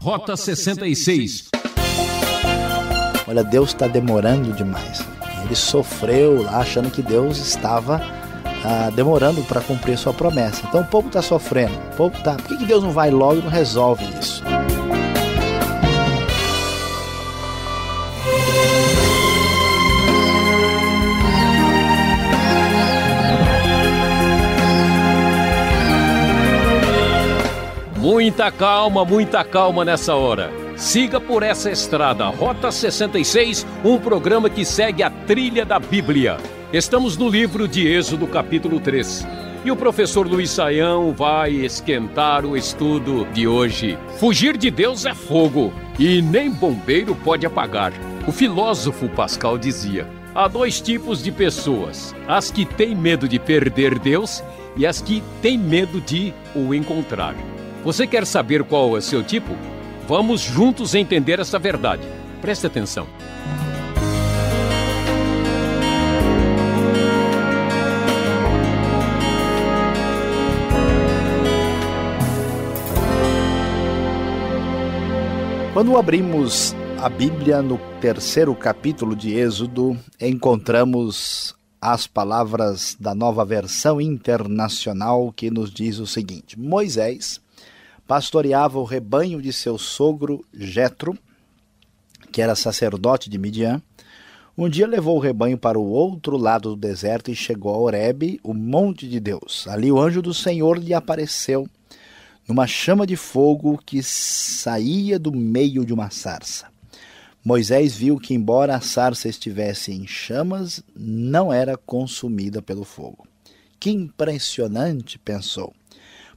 Rota 66. Olha, Deus está demorando demais. Ele sofreu lá achando que Deus estava demorando para cumprir sua promessa. Então o povo está sofrendo. Por que Deus não vai logo e não resolve isso? Muita calma nessa hora. Siga por essa estrada, Rota 66, um programa que segue a trilha da Bíblia. Estamos no livro de Êxodo, capítulo 3. E o professor Luiz Saião vai esquentar o estudo de hoje. Fugir de Deus é fogo, e nem bombeiro pode apagar. O filósofo Pascal dizia: há dois tipos de pessoas, as que têm medo de perder Deus e as que têm medo de o encontrar. Você quer saber qual é o seu tipo? Vamos juntos entender essa verdade. Preste atenção. Quando abrimos a Bíblia no 3º capítulo de Êxodo, encontramos as palavras da Nova Versão Internacional que nos diz o seguinte: Moisés pastoreava o rebanho de seu sogro Jetro, que era sacerdote de Midian. Um dia levou o rebanho para o outro lado do deserto e chegou a Horebe, o monte de Deus. Ali o anjo do Senhor lhe apareceu numa chama de fogo que saía do meio de uma sarça. Moisés viu que, embora a sarça estivesse em chamas, não era consumida pelo fogo. Que impressionante, pensou.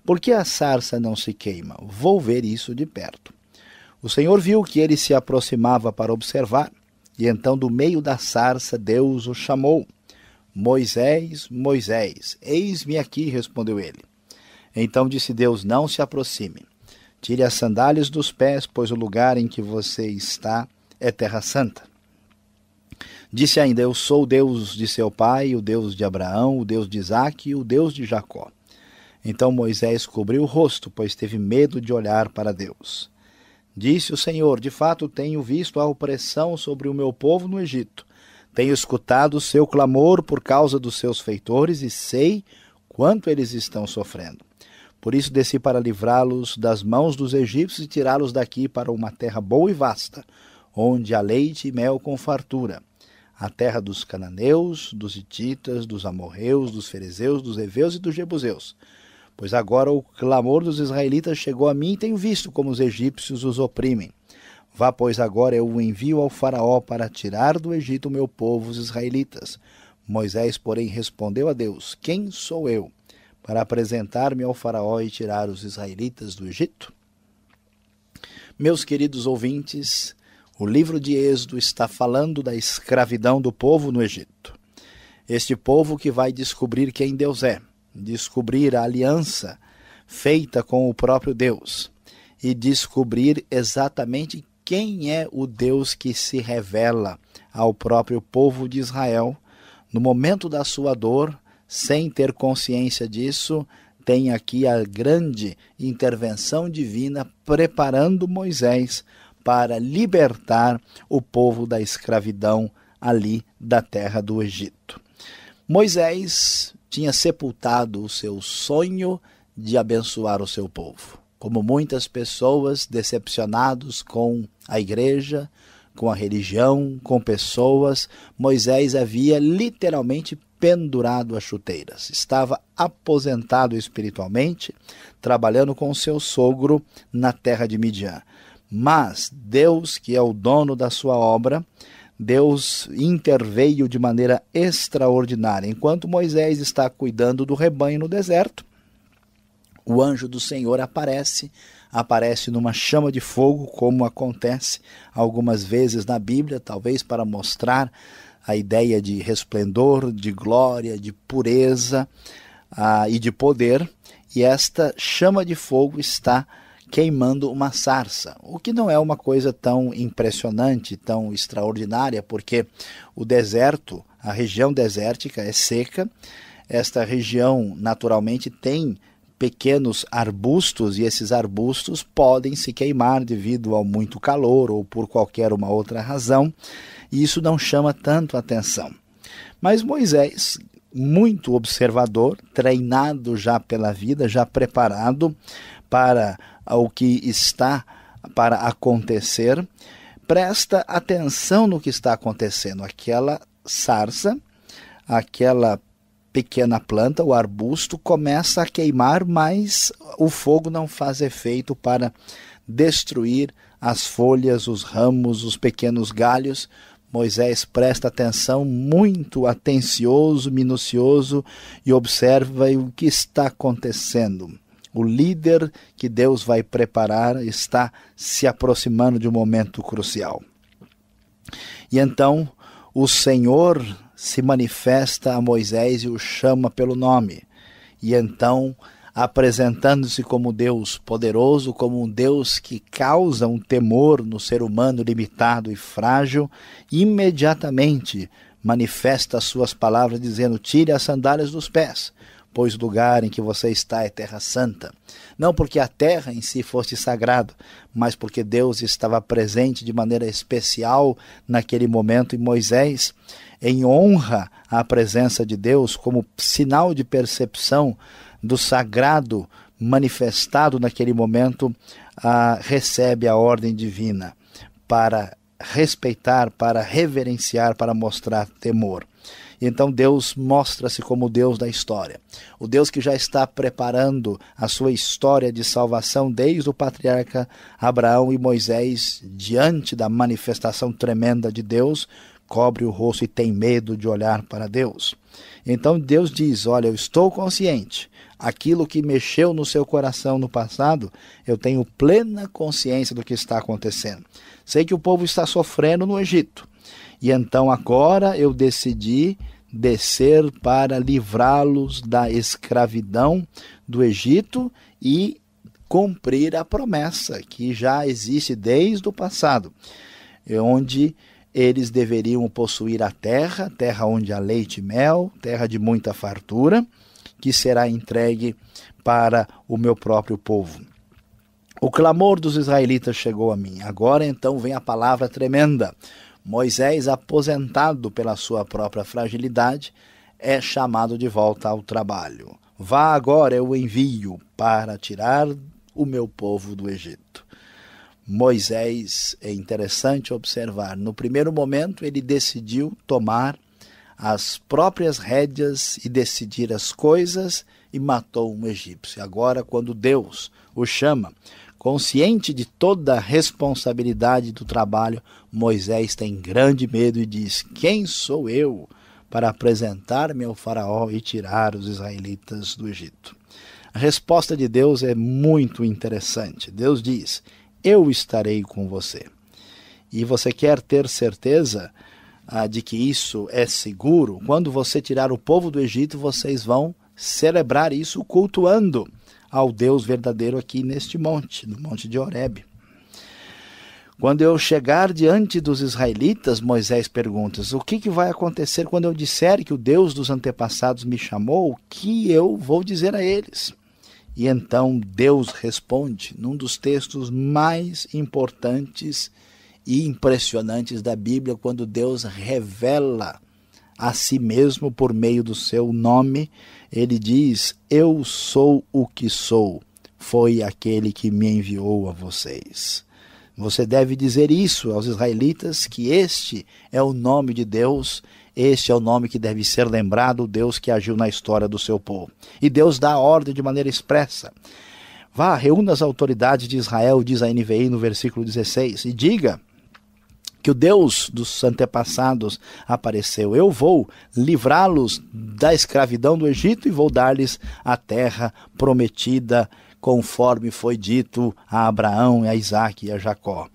Por que a sarça não se queima? Vou ver isso de perto. O Senhor viu que ele se aproximava para observar, e então do meio da sarça Deus o chamou. Moisés, Moisés, eis-me aqui, respondeu ele. Então disse Deus: não se aproxime. Tire as sandálias dos pés, pois o lugar em que você está é terra santa. Disse ainda: eu sou o Deus de seu pai, o Deus de Abraão, o Deus de Isaque e o Deus de Jacó. Então Moisés cobriu o rosto, pois teve medo de olhar para Deus. Disse o Senhor: de fato tenho visto a opressão sobre o meu povo no Egito. Tenho escutado o seu clamor por causa dos seus feitores e sei quanto eles estão sofrendo. Por isso desci para livrá-los das mãos dos egípcios e tirá-los daqui para uma terra boa e vasta, onde há leite e mel com fartura, a terra dos cananeus, dos hititas, dos amorreus, dos ferezeus, dos heveus e dos jebuseus. Pois agora o clamor dos israelitas chegou a mim e tenho visto como os egípcios os oprimem. Vá, pois agora eu o envio ao faraó para tirar do Egito o meu povo, os israelitas. Moisés, porém, respondeu a Deus: quem sou eu para apresentar-me ao faraó e tirar os israelitas do Egito? Meus queridos ouvintes, o livro de Êxodo está falando da escravidão do povo no Egito. Este povo que vai descobrir quem Deus é, descobrir a aliança feita com o próprio Deus e descobrir exatamente quem é o Deus que se revela ao próprio povo de Israel no momento da sua dor, sem ter consciência disso. Tem aqui a grande intervenção divina preparando Moisés para libertar o povo da escravidão ali da terra do Egito. Moisés tinha sepultado o seu sonho de abençoar o seu povo. Como muitas pessoas, decepcionados com a igreja, com a religião, com pessoas, Moisés havia literalmente pendurado as chuteiras. Estava aposentado espiritualmente, trabalhando com seu sogro na terra de Midian. Mas Deus, que é o dono da sua obra, Deus interveio de maneira extraordinária. Enquanto Moisés está cuidando do rebanho no deserto, o anjo do Senhor aparece numa chama de fogo, como acontece algumas vezes na Bíblia, talvez para mostrar a ideia de resplendor, de glória, de pureza e de poder. E esta chama de fogo está queimando uma sarça, o que não é uma coisa tão impressionante, tão extraordinária, porque o deserto, a região desértica é seca. Esta região naturalmente tem pequenos arbustos, e esses arbustos podem se queimar devido ao muito calor ou por qualquer uma outra razão, e isso não chama tanto atenção. Mas Moisés, muito observador, treinado já pela vida, já preparado para o que está para acontecer, presta atenção no que está acontecendo. Aquela sarça, aquela pequena planta, o arbusto, começa a queimar, mas o fogo não faz efeito para destruir as folhas, os ramos, os pequenos galhos. Moisés presta atenção, muito atencioso, minucioso, e observa o que está acontecendo. O líder que Deus vai preparar está se aproximando de um momento crucial. E então o Senhor se manifesta a Moisés e o chama pelo nome. E então, apresentando-se como Deus poderoso, como um Deus que causa um temor no ser humano limitado e frágil, imediatamente manifesta as suas palavras dizendo: tire as sandálias dos pés, pois o lugar em que você está é terra santa. Não porque a terra em si fosse sagrado, mas porque Deus estava presente de maneira especial naquele momento, e Moisés, em honra à presença de Deus, como sinal de percepção do sagrado manifestado naquele momento, recebe a ordem divina para respeitar, para reverenciar, para mostrar temor. Então Deus mostra-se como o Deus da história, o Deus que já está preparando a sua história de salvação desde o patriarca Abraão, e Moisés, diante da manifestação tremenda de Deus, cobre o rosto e tem medo de olhar para Deus. Então Deus diz: olha, eu estou consciente, aquilo que mexeu no seu coração no passado, eu tenho plena consciência do que está acontecendo. Sei que o povo está sofrendo no Egito, e então agora eu decidi descer para livrá-los da escravidão do Egito e cumprir a promessa que já existe desde o passado, onde eles deveriam possuir a terra onde há leite e mel, terra de muita fartura, que será entregue para o meu próprio povo. O clamor dos israelitas chegou a mim. Agora então vem a palavra tremenda. Moisés, aposentado pela sua própria fragilidade, é chamado de volta ao trabalho. Vá agora, eu o envio para tirar o meu povo do Egito. Moisés, é interessante observar, no primeiro momento ele decidiu tomar as próprias rédeas e decidir as coisas e matou um egípcio. Agora, quando Deus o chama, consciente de toda a responsabilidade do trabalho, Moisés tem grande medo e diz: quem sou eu para apresentar-me ao faraó e tirar os israelitas do Egito? A resposta de Deus é muito interessante. Deus diz: eu estarei com você. E você quer ter certeza de que isso é seguro? Quando você tirar o povo do Egito, vocês vão celebrar isso cultuando ao Deus verdadeiro aqui neste monte, no monte de Horebe. Quando eu chegar diante dos israelitas, Moisés pergunta: o que vai acontecer quando eu disser que o Deus dos antepassados me chamou? O que eu vou dizer a eles? E então Deus responde num dos textos mais importantes e impressionantes da Bíblia, quando Deus revela a si mesmo por meio do seu nome. Ele diz: eu sou o que sou, foi aquele que me enviou a vocês. Você deve dizer isso aos israelitas, que este é o nome de Deus, este é o nome que deve ser lembrado, o Deus que agiu na história do seu povo. E Deus dá a ordem de maneira expressa: vá, reúna as autoridades de Israel, diz a NVI no versículo 16, e diga que o Deus dos antepassados apareceu. Eu vou livrá-los da escravidão do Egito e vou dar-lhes a terra prometida, conforme foi dito a Abraão, a Isaque e a Jacó.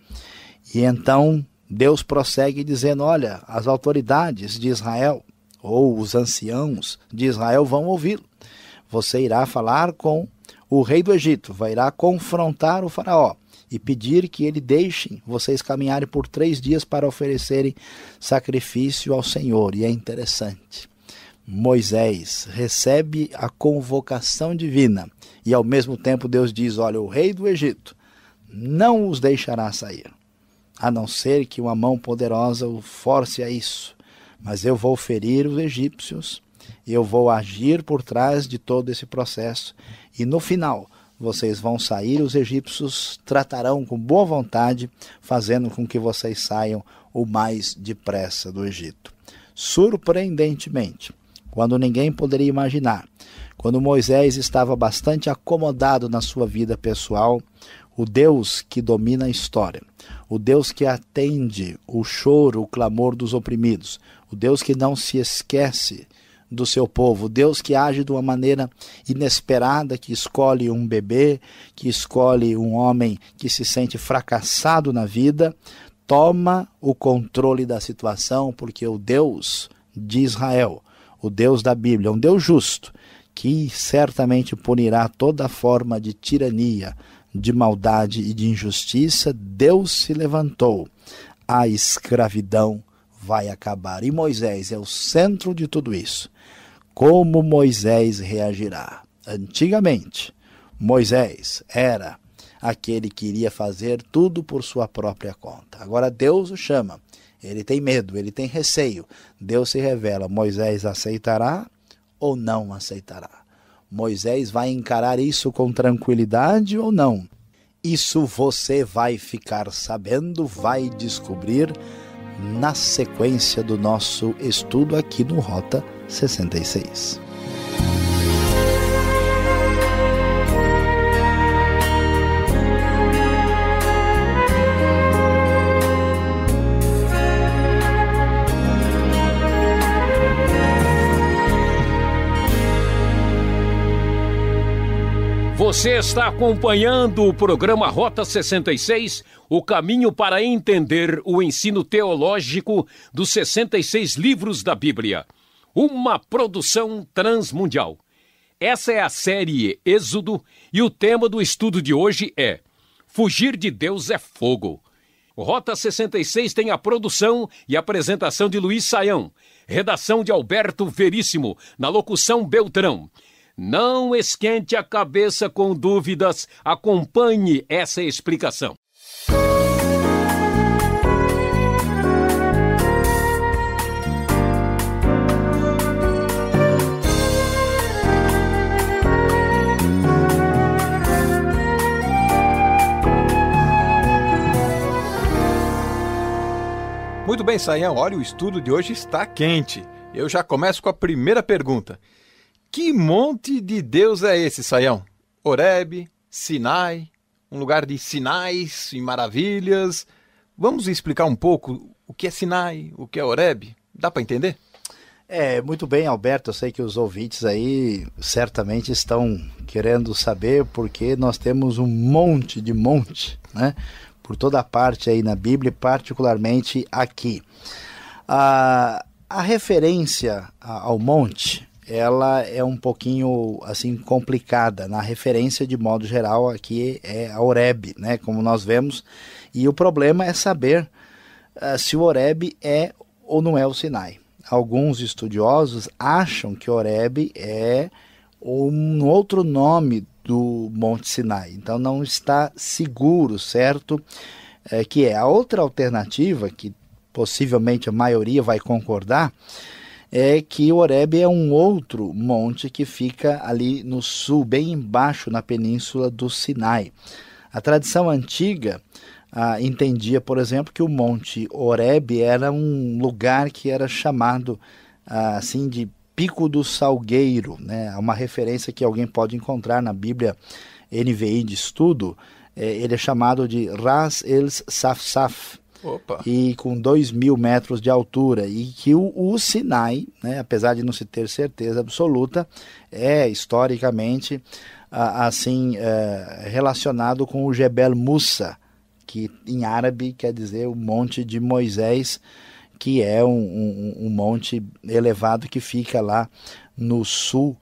E então Deus prossegue dizendo: olha, as autoridades de Israel, ou os anciãos de Israel, vão ouvi-lo. Você irá falar com o rei do Egito, vai irá confrontar o faraó e pedir que ele deixe vocês caminharem por 3 dias para oferecerem sacrifício ao Senhor. E é interessante, Moisés recebe a convocação divina e ao mesmo tempo Deus diz, olha, o rei do Egito não os deixará sair, a não ser que uma mão poderosa o force a isso. Mas eu vou ferir os egípcios, eu vou agir por trás de todo esse processo e no final vocês vão sair, os egípcios tratarão com boa vontade, fazendo com que vocês saiam o mais depressa do Egito. Surpreendentemente, quando ninguém poderia imaginar, quando Moisés estava bastante acomodado na sua vida pessoal, o Deus que domina a história, o Deus que atende o choro, o clamor dos oprimidos, o Deus que não se esquece do seu povo, Deus que age de uma maneira inesperada, que escolhe um bebê, que escolhe um homem que se sente fracassado na vida, toma o controle da situação, porque o Deus de Israel, o Deus da Bíblia, é um Deus justo, que certamente punirá toda forma de tirania, de maldade e de injustiça. Deus se levantou, a escravidão vai acabar. E Moisés é o centro de tudo isso. Como Moisés reagirá? Antigamente, Moisés era aquele que iria fazer tudo por sua própria conta. Agora Deus o chama. Ele tem medo, ele tem receio. Deus se revela. Moisés aceitará ou não aceitará? Moisés vai encarar isso com tranquilidade ou não? Isso você vai ficar sabendo, vai descobrir na sequência do nosso estudo aqui no Rota 66. Você está acompanhando o programa Rota 66, o caminho para entender o ensino teológico dos 66 livros da Bíblia. Uma produção transmundial. Essa é a série Êxodo e o tema do estudo de hoje é Fugir de Deus é Fogo. O Rota 66 tem a produção e apresentação de Luiz Saião, redação de Alberto Veríssimo, na locução Beltrão. Não esquente a cabeça com dúvidas, acompanhe essa explicação. Muito bem, Saião, olha, o estudo de hoje está quente. Eu já começo com a primeira pergunta. Que monte de Deus é esse, Saião? Horebe, Sinai, um lugar de sinais e maravilhas. Vamos explicar um pouco o que é Sinai, o que é Horebe? Dá para entender? Muito bem, Alberto, eu sei que os ouvintes aí certamente estão querendo saber porque nós temos um monte de monte, né? Por toda parte aí na Bíblia, particularmente aqui. A referência ao monte, ela é um pouquinho assim complicada. Na referência, de modo geral, aqui é a Horebe, né? Como nós vemos, e o problema é saber se o Horebe é ou não é o Sinai. Alguns estudiosos acham que Horebe é um outro nome do Monte Sinai, então não está seguro, certo? Que é a outra alternativa, que possivelmente a maioria vai concordar, é que Horebe é um outro monte que fica ali no sul, bem embaixo na península do Sinai. A tradição antiga entendia, por exemplo, que o Monte Horebe era um lugar que era chamado assim de Pico do Salgueiro, né? Há uma referência que alguém pode encontrar na Bíblia NVI de estudo, ele é chamado de Ras El Safsaf. Opa. E com 2.000 metros de altura, e que o Sinai, né, apesar de não se ter certeza absoluta, é historicamente relacionado com o Jebel Musa, que em árabe quer dizer o Monte de Moisés, que é um monte elevado que fica lá no sul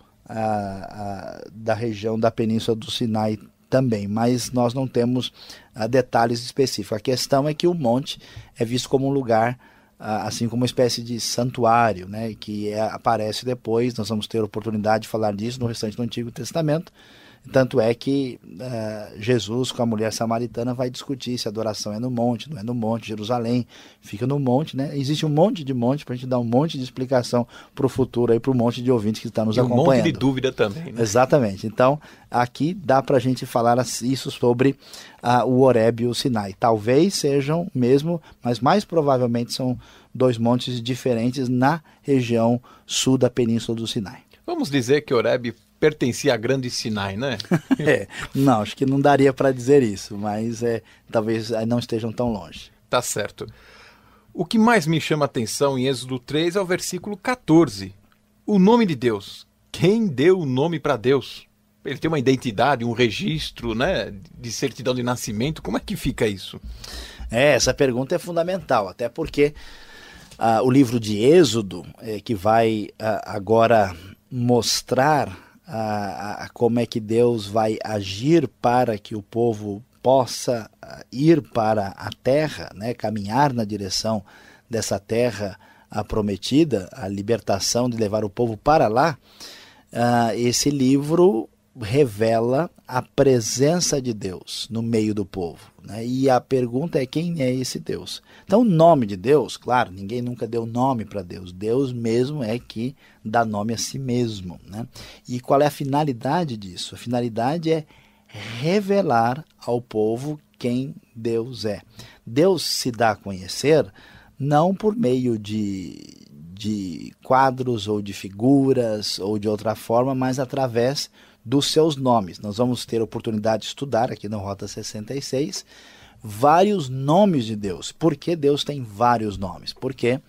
da região da Península do Sinai também, mas nós não temos detalhes específicos. A questão é que o monte é visto como um lugar assim como uma espécie de santuário, né, que aparece depois. Nós vamos ter oportunidade de falar disso no restante do Antigo Testamento. Tanto é que Jesus com a mulher samaritana vai discutir se a adoração é no monte, não é no monte. Jerusalém fica no monte, né? Existe um monte de monte para a gente dar um monte de explicação para o futuro, para o monte de ouvintes que está nos acompanhando. Um monte de dúvida também, né? Exatamente. Então, aqui dá para a gente falar isso sobre o Horebe e o Sinai. Talvez sejam mesmo, mas mais provavelmente são dois montes diferentes na região sul da Península do Sinai. Vamos dizer que Horebe pertencia à Grande Sinai, né? Não, acho que não daria para dizer isso, mas talvez não estejam tão longe. Tá certo. O que mais me chama a atenção em Êxodo 3 é o versículo 14. O nome de Deus. Quem deu o nome para Deus? Ele tem uma identidade, um registro, né, de certidão de nascimento. Como é que fica isso? Essa pergunta é fundamental, até porque o livro de Êxodo, que vai agora mostrar como é que Deus vai agir para que o povo possa ir para a terra, né, caminhar na direção dessa terra prometida, a libertação de levar o povo para lá. Esse livro revela a presença de Deus no meio do povo, né? E a pergunta é: quem é esse Deus? Então, o nome de Deus, claro, ninguém nunca deu nome para Deus. Deus mesmo é que dá nome a si mesmo, né? E qual é a finalidade disso? A finalidade é revelar ao povo quem Deus é. Deus se dá a conhecer não por meio de quadros ou de figuras ou de outra forma, mas através dos seus nomes. Nós vamos ter a oportunidade de estudar aqui na Rota 66 vários nomes de Deus. Por que Deus tem vários nomes? Porque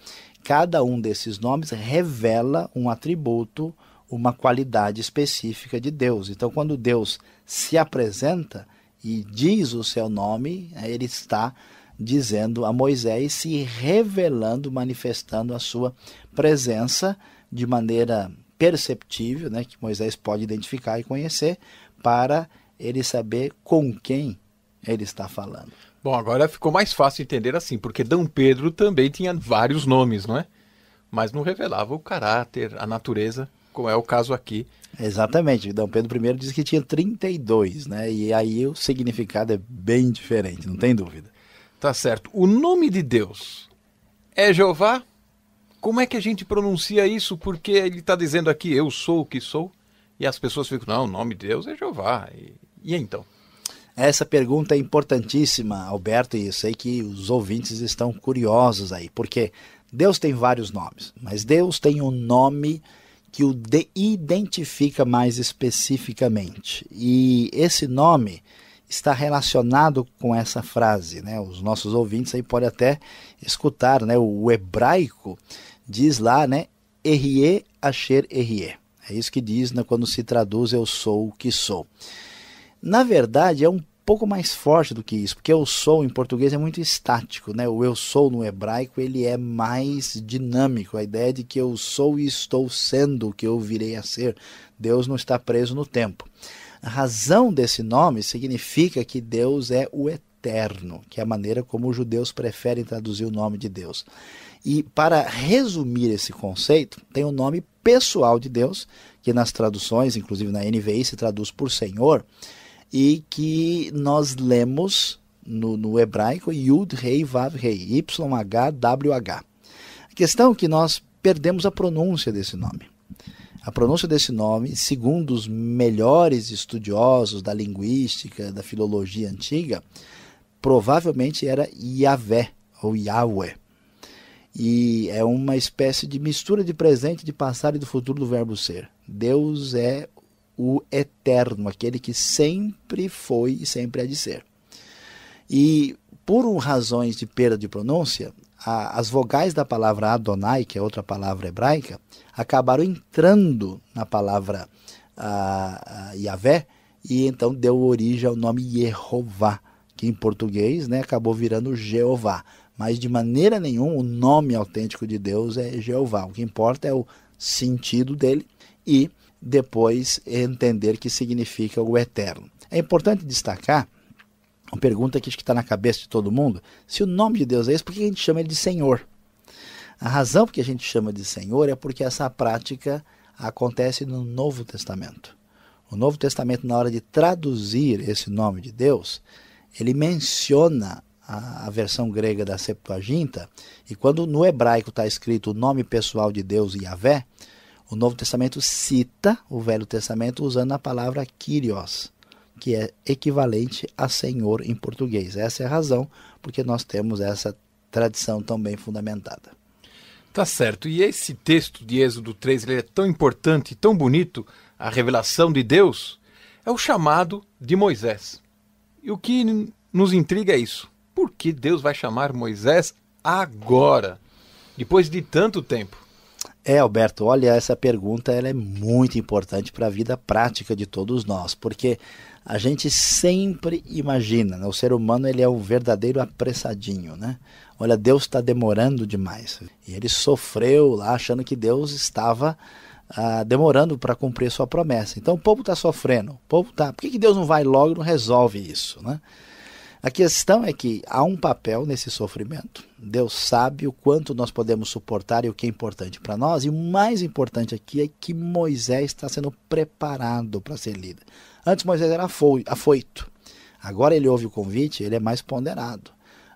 cada um desses nomes revela um atributo, uma qualidade específica de Deus. Então, quando Deus se apresenta e diz o seu nome, ele está dizendo a Moisés, se revelando, manifestando a sua presença de maneira perceptível, né, que Moisés pode identificar e conhecer, para ele saber com quem ele está falando. Bom, agora ficou mais fácil entender assim, porque D. Pedro também tinha vários nomes, não é? Mas não revelava o caráter, a natureza, como é o caso aqui. Exatamente, D. Pedro I diz que tinha 32, né? E aí o significado é bem diferente, não tem dúvida. Tá certo. O nome de Deus é Jeová? Como é que a gente pronuncia isso? Porque ele está dizendo aqui, eu sou o que sou, e as pessoas ficam, não, o nome de Deus é Jeová. E então? Essa pergunta é importantíssima, Alberto, e eu sei que os ouvintes estão curiosos aí, porque Deus tem vários nomes, mas Deus tem um nome que o identifica mais especificamente. E esse nome está relacionado com essa frase, né? Os nossos ouvintes aí podem até escutar, né? O hebraico diz lá, né? Erie Asher Erie. É isso que diz, né, quando se traduz eu sou o que sou. Na verdade, é um pouco mais forte do que isso, porque eu sou em português é muito estático, né? O eu sou no hebraico ele é mais dinâmico, a ideia de que eu sou e estou sendo o que eu virei a ser. Deus não está preso no tempo. A razão desse nome significa que Deus é o eterno, que é a maneira como os judeus preferem traduzir o nome de Deus. E para resumir esse conceito, tem o nome pessoal de Deus, que nas traduções, inclusive na NVI, se traduz por Senhor, e que nós lemos no hebraico Yud Rei Vav Rei, YHWH. A questão é que nós perdemos a pronúncia desse nome. A pronúncia desse nome, segundo os melhores estudiosos da linguística, da filologia antiga, provavelmente era Yahvé ou Yahweh. E é uma espécie de mistura de presente, de passado e do futuro do verbo ser. Deus é o eterno, aquele que sempre foi e sempre há de ser. E por razões de perda de pronúncia, as vogais da palavra Adonai, que é outra palavra hebraica, acabaram entrando na palavra Yahvé, e então deu origem ao nome Yehová, que em português, né, acabou virando Jeová. Mas de maneira nenhuma o nome autêntico de Deus é Jeová. O que importa é o sentido dele e depois entender que significa o eterno. É importante destacar uma pergunta que acho que está na cabeça de todo mundo: se o nome de Deus é esse, por que a gente chama ele de Senhor? A razão por que a gente chama de Senhor é porque essa prática acontece no Novo Testamento. O Novo Testamento, na hora de traduzir esse nome de Deus, ele menciona a versão grega da Septuaginta, e quando no hebraico está escrito o nome pessoal de Deus, Yahvé, o Novo Testamento cita o Velho Testamento usando a palavra Kyrios, que é equivalente a Senhor em português. Essa é a razão porque nós temos essa tradição tão bem fundamentada. Tá certo. E esse texto de Êxodo 3, ele é tão importante, tão bonito, a revelação de Deus, é o chamado de Moisés. E o que nos intriga é isso. Por que Deus vai chamar Moisés agora, depois de tanto tempo? Alberto, olha, essa pergunta ela é muito importante para a vida prática de todos nós, porque a gente sempre imagina, né? O ser humano ele é um verdadeiro apressadinho, né? Olha, Deus está demorando demais. E ele sofreu lá achando que Deus estava demorando para cumprir sua promessa. Então o povo está sofrendo. Por que Deus não vai logo e não resolve isso, né? A questão é que há um papel nesse sofrimento. Deus sabe o quanto nós podemos suportar e o que é importante para nós. E o mais importante aqui é que Moisés está sendo preparado para ser líder. Antes Moisés era afoito. Agora ele ouve o convite, ele é mais ponderado.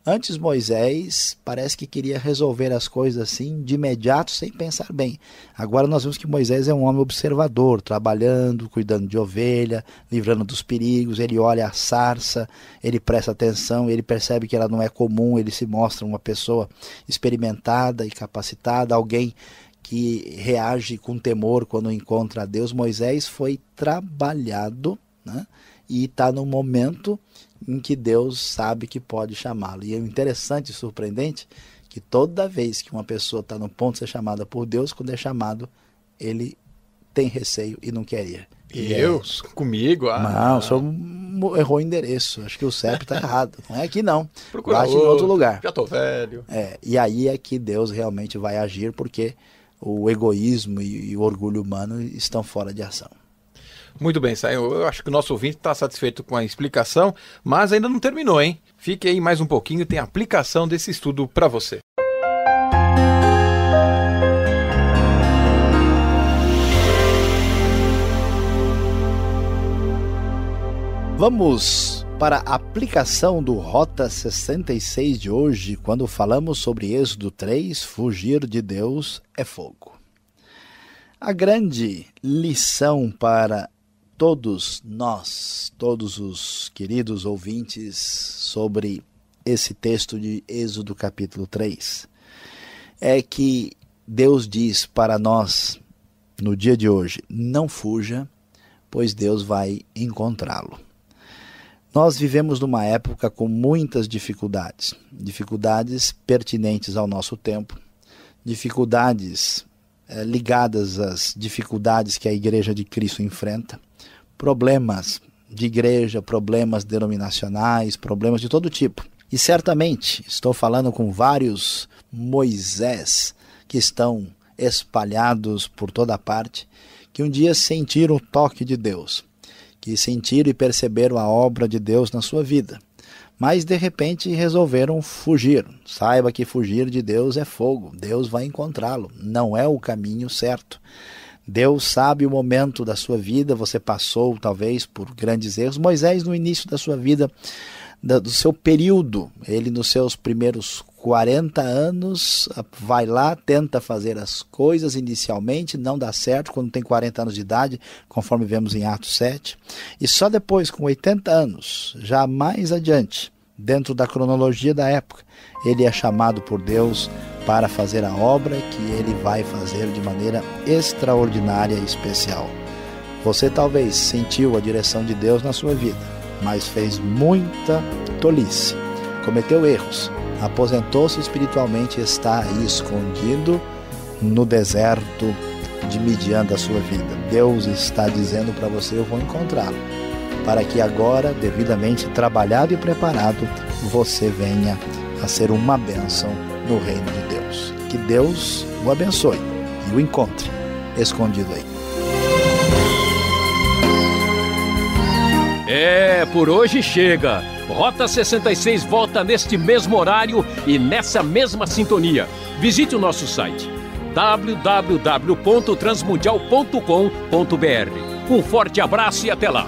Antes Moisés parece que queria resolver as coisas assim de imediato sem pensar bem. Agora nós vemos que Moisés é um homem observador, trabalhando, cuidando de ovelha, livrando dos perigos. Ele olha a sarça, ele presta atenção, ele percebe que ela não é comum, ele se mostra uma pessoa experimentada e capacitada, alguém que reage com temor quando encontra a Deus. Moisés foi trabalhado, né? E está no momento em que Deus sabe que pode chamá-lo. E é interessante e surpreendente que toda vez que uma pessoa está no ponto de ser chamada por Deus, quando é chamado, ele tem receio e não quer ir. Deus? Comigo? Não, o senhor errou o endereço. Acho que o CEP está errado. Não é aqui não. Procura Bate em outro lugar. Já estou velho. E aí é que Deus realmente vai agir, porque o egoísmo e o orgulho humano estão fora de ação. Muito bem, Sayão. Eu acho que o nosso ouvinte está satisfeito com a explicação, mas ainda não terminou, hein? Fique aí mais um pouquinho, tem a aplicação desse estudo para você. Vamos para a aplicação do Rota 66 de hoje, quando falamos sobre Êxodo 3, fugir de Deus é fogo. A grande lição para todos nós, todos os queridos ouvintes, sobre esse texto de Êxodo capítulo 3, é que Deus diz para nós, no dia de hoje, não fuja, pois Deus vai encontrá-lo. Nós vivemos numa época com muitas dificuldades pertinentes ao nosso tempo, dificuldades ligadas às dificuldades que a Igreja de Cristo enfrenta, problemas de igreja, problemas denominacionais, problemas de todo tipo. E certamente estou falando com vários Moisés que estão espalhados por toda parte, que um dia sentiram o toque de Deus, que sentiram e perceberam a obra de Deus na sua vida, mas de repente resolveram fugir. Saiba que fugir de Deus é fogo, Deus vai encontrá-lo, não é o caminho certo. Deus sabe o momento da sua vida, você passou talvez por grandes erros. Moisés, no início da sua vida, do seu período, ele nos seus primeiros 40 anos, vai lá, tenta fazer as coisas inicialmente, não dá certo quando tem 40 anos de idade, conforme vemos em Atos 7, e só depois, com 80 anos, já mais adiante, dentro da cronologia da época, ele é chamado por Deus para fazer a obra que ele vai fazer de maneira extraordinária e especial. Você talvez sentiu a direção de Deus na sua vida, mas fez muita tolice, cometeu erros, aposentou-se espiritualmente e está aí escondido no deserto de Midian da sua vida. Deus está dizendo para você, eu vou encontrá-lo, para que agora, devidamente trabalhado e preparado, você venha a ser uma bênção no reino de Deus. Que Deus o abençoe e o encontre escondido aí. Por hoje chega. Rota 66 volta neste mesmo horário e nessa mesma sintonia. Visite o nosso site www.transmundial.com.br. Um forte abraço e até lá.